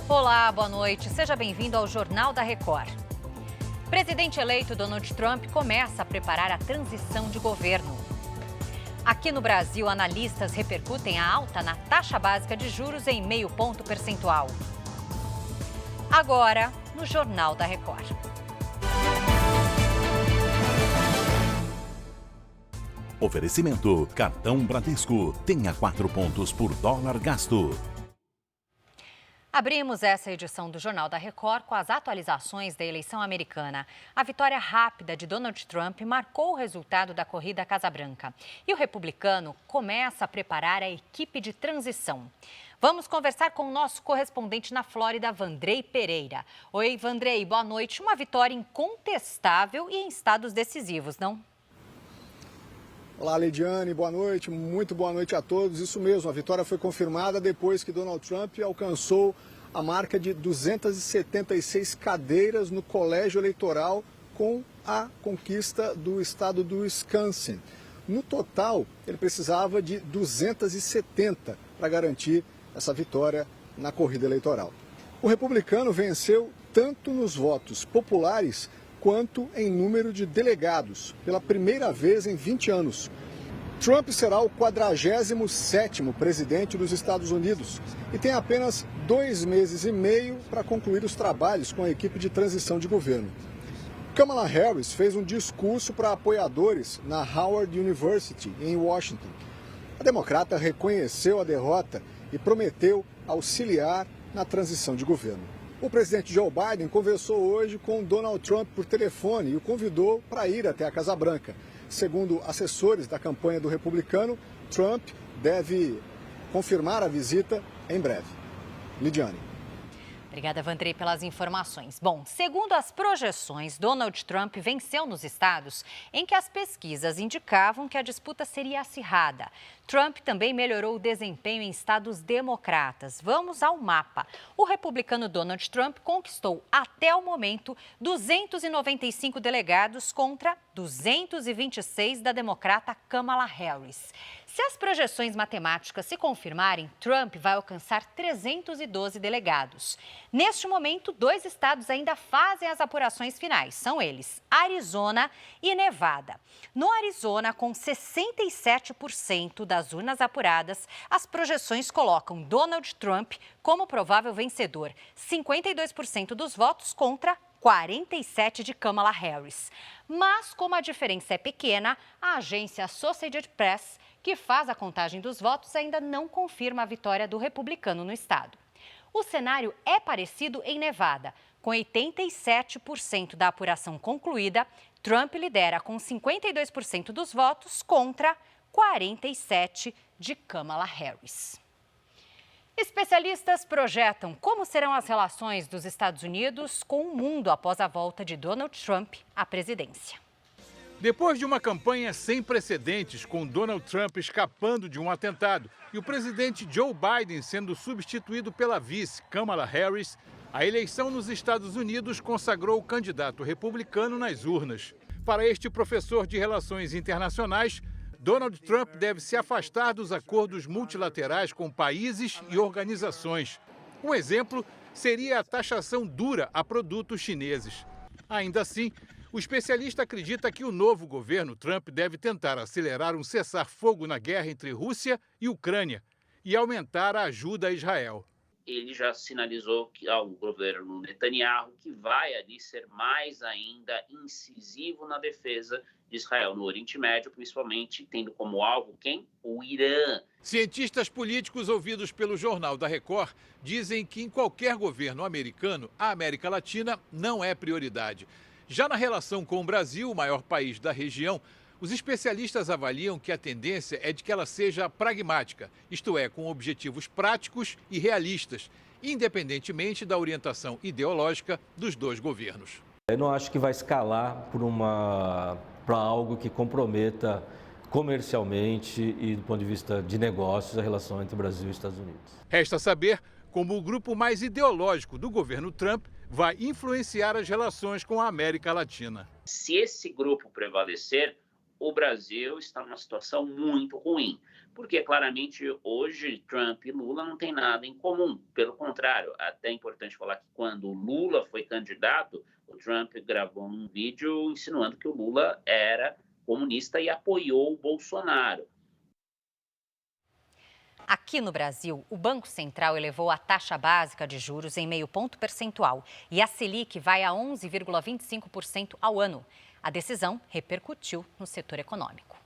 Olá, boa noite. Seja bem-vindo ao Jornal da Record. Presidente eleito Donald Trump começa a preparar a transição de governo. Aqui no Brasil, analistas repercutem a alta na taxa básica de juros em 0,5 ponto percentual. Agora, no Jornal da Record. Oferecimento: Cartão Bradesco. Tenha 4 pontos por dólar gasto. Abrimos essa edição do Jornal da Record com as atualizações da eleição americana. A vitória rápida de Donald Trump marcou o resultado da corrida à Casa Branca. E o republicano começa a preparar a equipe de transição. Vamos conversar com o nosso correspondente na Flórida, Vandrei Pereira. Oi, Vandrei, boa noite. Uma vitória incontestável e em estados decisivos, não? Olá, Lidiane, boa noite, muito boa noite a todos. Isso mesmo, a vitória foi confirmada depois que Donald Trump alcançou a marca de 276 cadeiras no colégio eleitoral com a conquista do estado do Wisconsin. No total, ele precisava de 270 para garantir essa vitória na corrida eleitoral. O republicano venceu tanto nos votos populares quanto em número de delegados, pela primeira vez em 20 anos. Trump será o 47º presidente dos Estados Unidos e tem apenas 2 meses e meio para concluir os trabalhos com a equipe de transição de governo. Kamala Harris fez um discurso para apoiadores na Howard University, em Washington. A democrata reconheceu a derrota e prometeu auxiliar na transição de governo. O presidente Joe Biden conversou hoje com Donald Trump por telefone e o convidou para ir até a Casa Branca. Segundo assessores da campanha do republicano, Trump deve confirmar a visita em breve. Lidiane. Obrigada, Vandrei, pelas informações. Bom, segundo as projeções, Donald Trump venceu nos estados em que as pesquisas indicavam que a disputa seria acirrada. Trump também melhorou o desempenho em estados democratas. Vamos ao mapa. O republicano Donald Trump conquistou, até o momento, 295 delegados contra 226 da democrata Kamala Harris. Se as projeções matemáticas se confirmarem, Trump vai alcançar 312 delegados. Neste momento, 2 estados ainda fazem as apurações finais. São eles, Arizona e Nevada. No Arizona, com 67% das urnas apuradas, as projeções colocam Donald Trump como provável vencedor. 52% dos votos contra 47% de Kamala Harris. Mas, como a diferença é pequena, a agência Associated Press, que faz a contagem dos votos, ainda não confirma a vitória do republicano no estado. O cenário é parecido em Nevada. Com 87% da apuração concluída, Trump lidera com 52% dos votos contra 47% de Kamala Harris. Especialistas projetam como serão as relações dos Estados Unidos com o mundo após a volta de Donald Trump à presidência. Depois de uma campanha sem precedentes, com Donald Trump escapando de um atentado e o presidente Joe Biden sendo substituído pela vice Kamala Harris, a eleição nos Estados Unidos consagrou o candidato republicano nas urnas. Para este professor de Relações Internacionais, Donald Trump deve se afastar dos acordos multilaterais com países e organizações. Um exemplo seria a taxação dura a produtos chineses. Ainda assim, o especialista acredita que o novo governo Trump deve tentar acelerar um cessar-fogo na guerra entre Rússia e Ucrânia e aumentar a ajuda a Israel. Ele já sinalizou ao governo Netanyahu que vai ali ser mais ainda incisivo na defesa de Israel no Oriente Médio, principalmente tendo como alvo quem? O Irã. Cientistas políticos ouvidos pelo Jornal da Record dizem que em qualquer governo americano, a América Latina não é prioridade. Já na relação com o Brasil, o maior país da região, os especialistas avaliam que a tendência é de que ela seja pragmática, isto é, com objetivos práticos e realistas, independentemente da orientação ideológica dos dois governos. Eu não acho que vai escalar para algo que comprometa comercialmente e do ponto de vista de negócios a relação entre o Brasil e os Estados Unidos. Resta saber como o grupo mais ideológico do governo Trump vai influenciar as relações com a América Latina. Se esse grupo prevalecer, o Brasil está numa situação muito ruim, porque claramente hoje Trump e Lula não têm nada em comum. Pelo contrário, até é importante falar que quando o Lula foi candidato, o Trump gravou um vídeo insinuando que o Lula era comunista e apoiou o Bolsonaro. Aqui no Brasil, o Banco Central elevou a taxa básica de juros em meio ponto percentual e a Selic vai a 11,25% ao ano. A decisão repercutiu no setor econômico.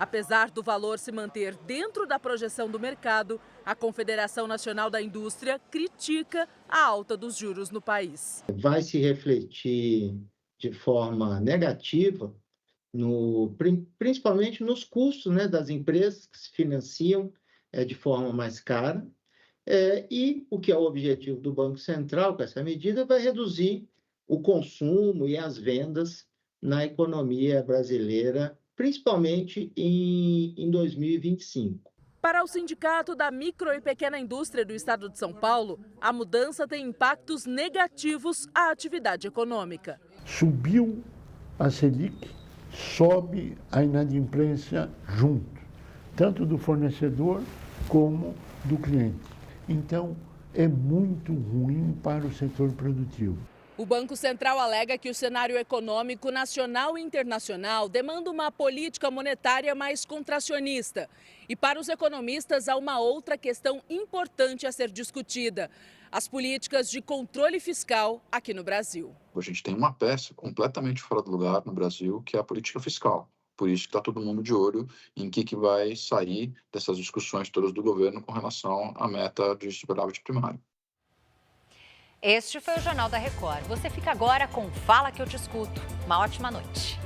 Apesar do valor se manter dentro da projeção do mercado, a Confederação Nacional da Indústria critica a alta dos juros no país. Vai se refletir de forma negativa, principalmente nos custos, né, das empresas que se financiam de forma mais cara. E o que é o objetivo do Banco Central com essa medida vai reduzir o consumo e as vendas na economia brasileira, principalmente em 2025. Para o Sindicato da Micro e Pequena Indústria do Estado de São Paulo, a mudança tem impactos negativos à atividade econômica. Subiu a Selic, sobe a inadimplência junto, tanto do fornecedor como do cliente. Então, é muito ruim para o setor produtivo. O Banco Central alega que o cenário econômico nacional e internacional demanda uma política monetária mais contracionista. E para os economistas há uma outra questão importante a ser discutida: as políticas de controle fiscal aqui no Brasil. A gente tem uma peça completamente fora do lugar no Brasil, que é a política fiscal. Por isso que está todo mundo de olho em que vai sair dessas discussões todas do governo com relação à meta de superávit primário. Este foi o Jornal da Record. Você fica agora com Fala Que Eu Te Escuto. Uma ótima noite.